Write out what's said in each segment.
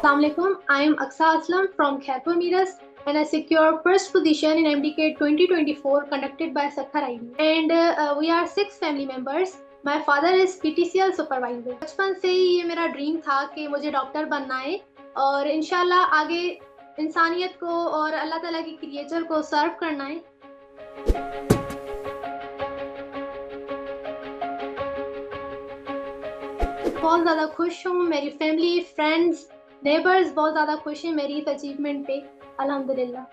Assalamualaikum. I am Aksa Aslam from Khairpur Miras and I secured first position in MDK 2024 conducted by Sakhar IB. And we are 6 family members. My father is PTCL supervisor. बचपन से ही ये मेरा dream था कि मुझे doctor बनना है और इंशाल्लाह आगे इंसानियत को और अल्लाह ताला की क्रिएचर को सर्व करना है। बहुत ज़्यादा खुश हूँ, मेरी फैमिली, फ्रेंड्स, नेबर्स बहुत ज़्यादा खुश हैं मेरी इस अचीवमेंट पे, अल्हम्दुलिल्लाह।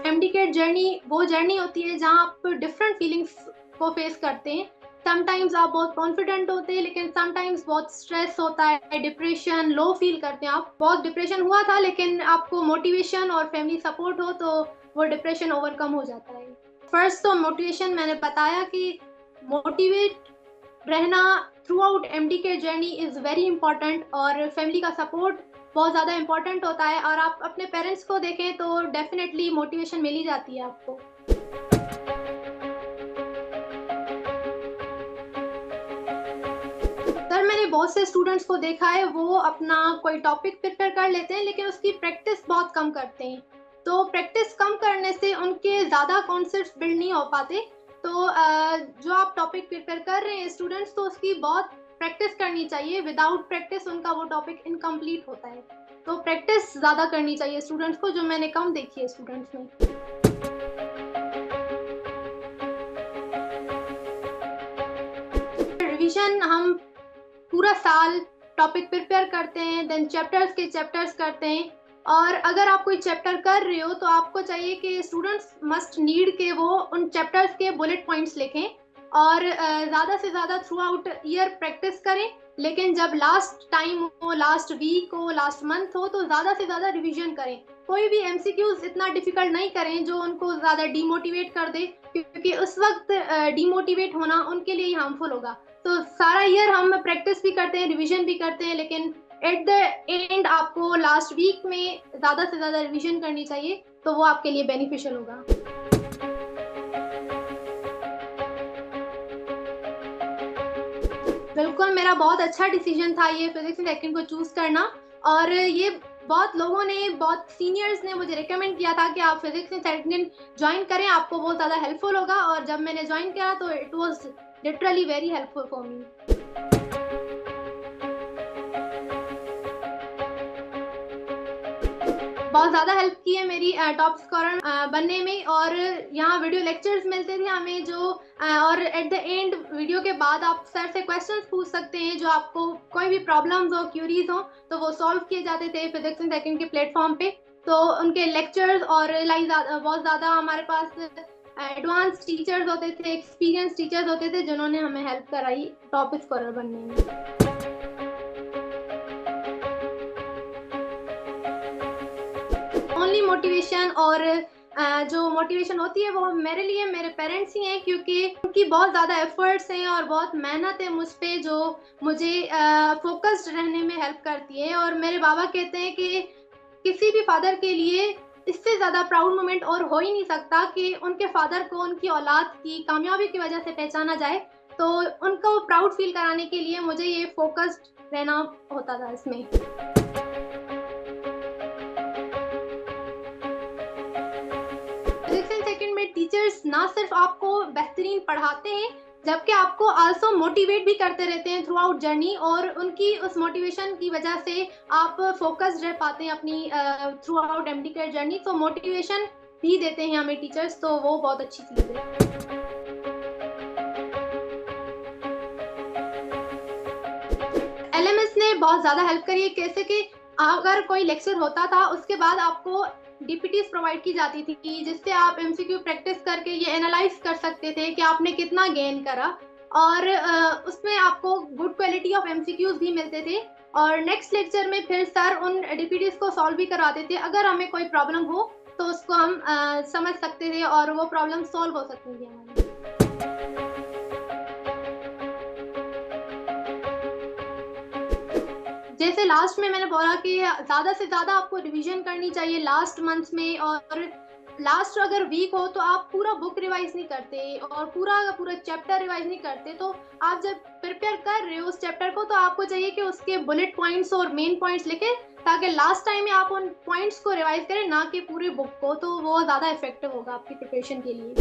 एमडीकेट जर्नी वो जर्नी होती है जहाँ आप डिफरेंट फीलिंग्स को फेस करते हैं। समटाइम्स आप बहुत कॉन्फिडेंट होते हैं लेकिन समटाइम्स बहुत स्ट्रेस होता है, डिप्रेशन, लो फील करते हैं आप। बहुत डिप्रेशन हुआ था लेकिन आपको मोटिवेशन और फैमिली सपोर्ट हो तो वो डिप्रेशन ओवरकम हो जाता है। फर्स्ट तो मोटिवेशन मैंने बताया कि मोटिवेट रहना throughout MDK journey is very important और फैमिली का सपोर्ट बहुत ज़्यादा इंपॉर्टेंट होता है और आप अपने पेरेंट्स को देखें तो डेफिनेटली मोटिवेशन मिल ही जाती है आपको। सर मैंने बहुत से स्टूडेंट्स को देखा है वो अपना कोई टॉपिक प्रिपेयर कर लेते हैं लेकिन उसकी प्रैक्टिस बहुत कम करते हैं, तो प्रैक्टिस कम करने से उनके ज़्यादा कॉन्सेप्ट्स बिल्ड नहीं हो पाते। तो जो आप टॉपिक प्रिपेयर कर रहे हैं स्टूडेंट्स तो उसकी बहुत प्रैक्टिस करनी चाहिए। विदाउट प्रैक्टिस उनका वो टॉपिक इनकम्प्लीट होता है, तो प्रैक्टिस ज़्यादा करनी चाहिए स्टूडेंट्स को, जो मैंने कम देखी है स्टूडेंट्स में। रिवीजन हम पूरा साल टॉपिक प्रिपेयर करते हैं, देन चैप्टर्स करते हैं और अगर आप कोई चैप्टर कर रहे हो तो आपको चाहिए कि स्टूडेंट्स मस्ट नीड के वो उन चैप्टर्स के बुलेट पॉइंट्स लिखें और ज़्यादा से ज़्यादा थ्रू आउट ईयर प्रैक्टिस करें। लेकिन जब लास्ट टाइम हो, लास्ट वीक हो, लास्ट मंथ हो तो ज़्यादा से ज़्यादा रिवीजन करें। कोई भी एमसीक्यूज इतना डिफिकल्ट नहीं करें जो उनको ज़्यादा डीमोटिवेट कर दे, क्योंकि उस वक्त डीमोटिवेट होना उनके लिए ही हार्मफुल होगा। तो सारा ईयर हम प्रैक्टिस भी करते हैं, रिवीजन भी करते हैं, लेकिन एट द एंड आपको लास्ट वीक में ज़्यादा से ज़्यादा रिवीजन करनी चाहिए, तो वो आपके लिए बेनिफिशियल होगा। बिल्कुल, मेरा बहुत अच्छा डिसीजन था ये फिजिक्स एंड सेकंड को चूज़ करना और ये बहुत लोगों ने, बहुत सीनियर्स ने मुझे रिकमेंड किया था कि आप फिजिक्स एंड सेकंड ज्वाइन करें, आपको बहुत ज़्यादा हेल्पफुल होगा और जब मैंने ज्वाइन किया तो it was literally very helpful for me. बहुत ज़्यादा हेल्प की है मेरी टॉप स्कोरर बनने में और यहाँ वीडियो लेक्चर्स मिलते थे हमें जो और एट द एंड वीडियो के बाद आप सर से क्वेश्चंस पूछ सकते हैं, जो आपको कोई भी प्रॉब्लम्स हो, क्यूरीज हो तो वो सॉल्व किए जाते थे फिजिक्स एंड सेकंड के प्लेटफॉर्म पे। तो उनके लेक्चर्स और बहुत ज़्यादा हमारे पास एडवांस टीचर्स होते थे, एक्सपीरियंस टीचर्स होते थे जिन्होंने हमें हेल्प कराई टॉप स्कोरर बनने में। ओनली मोटिवेशन और जो मोटिवेशन होती है वो मेरे लिए मेरे पेरेंट्स ही हैं, क्योंकि उनकी बहुत ज़्यादा एफर्ट्स हैं और बहुत मेहनत है मुझ पे जो मुझे फोकस्ड रहने में हेल्प करती है। और मेरे बाबा कहते हैं कि किसी भी फादर के लिए इससे ज़्यादा प्राउड मोमेंट और हो ही नहीं सकता कि उनके फादर को उनकी औलाद की कामयाबी की वजह से पहचाना जाए। तो उनको प्राउड फील कराने के लिए मुझे ये फोकस्ड रहना होता था इसमें। टीचर्स ना सिर्फ आपको बेहतरीन पढ़ाते हैं जबकि आपको आल्सो मोटिवेट भी करते रहते हैं थ्रू आउट जर्नी, और उनकी उस मोटिवेशन की वजह से आप फोकस्ड रह पाते हैं अपनी थ्रू आउट एमडीके जर्नी। तो मोटिवेशन भी देते हैं हमें टीचर्स, तो वो बहुत अच्छी चीज़ है। एलएमएस ने बहुत ज़्यादा हेल्प करी है, कैसे कि अगर कोई लेक्चर होता था उसके बाद आपको डीपीटीज प्रोवाइड की जाती थी जिससे आप एमसीक्यू प्रैक्टिस करके ये एनालाइज कर सकते थे कि आपने कितना गेन करा, और उसमें आपको गुड क्वालिटी ऑफ एमसीक्यूज भी मिलते थे। और नेक्स्ट लेक्चर में फिर सर उन डीपीटीज को सॉल्व भी करवाते थे, अगर हमें कोई प्रॉब्लम हो तो उसको हम समझ सकते थे और वो प्रॉब्लम सॉल्व हो सकती थी हमारी। जैसे लास्ट में मैंने बोला कि ज़्यादा से ज़्यादा आपको रिवीजन करनी चाहिए लास्ट मंथ में, और लास्ट अगर वीक हो तो आप पूरा बुक रिवाइज नहीं करते और पूरा का पूरा चैप्टर रिवाइज नहीं करते, तो आप जब प्रिपेयर कर रहे हो उस चैप्टर को तो आपको चाहिए कि उसके बुलेट पॉइंट्स और मेन पॉइंट्स लिखे, ताकि लास्ट टाइम में आप उन पॉइंट्स को रिवाइज करें, ना कि पूरी बुक को, तो वो ज़्यादा इफेक्टिव होगा आपकी प्रिपरेशन के लिए।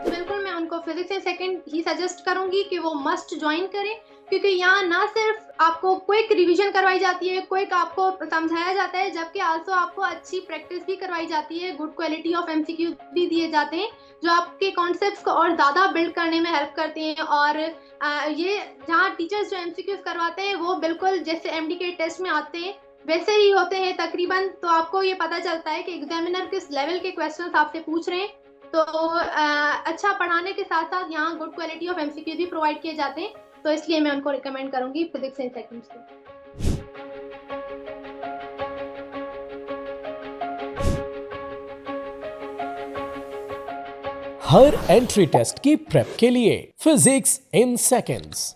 बिल्कुल मैं उनको physics and second he suggest करूंगी कि वो मस्ट ज्वाइन करें, क्योंकि यहाँ ना सिर्फ आपको क्विक रिवीजन करवाई जाती है, क्विक आपको समझाया जाता है, जबकि आल्सो आपको अच्छी प्रैक्टिस भी करवाई जाती है, गुड क्वालिटी ऑफ एमसीक्यू भी दिए जाते हैं जो आपके कॉन्सेप्ट्स को और ज़्यादा बिल्ड करने में हेल्प करते हैं। और ये जहाँ टीचर्स जो एमसीक्यूज करवाते हैं वो बिल्कुल जैसे एमडी के टेस्ट में आते हैं वैसे ही होते हैं तकरीबन, तो आपको ये पता चलता है कि एग्जामिनर किस लेवल के क्वेश्चंस आपसे पूछ रहे हैं। तो अच्छा पढ़ाने के साथ साथ यहाँ गुड क्वालिटी ऑफ एमसीक्यू भी प्रोवाइड किए जाते हैं, तो इसलिए मैं उनको रिकमेंड करूंगी फिजिक्स एंड सेकंड्स को। हर एंट्री टेस्ट की प्रेप के लिए फिजिक्स इन सेकंड्स।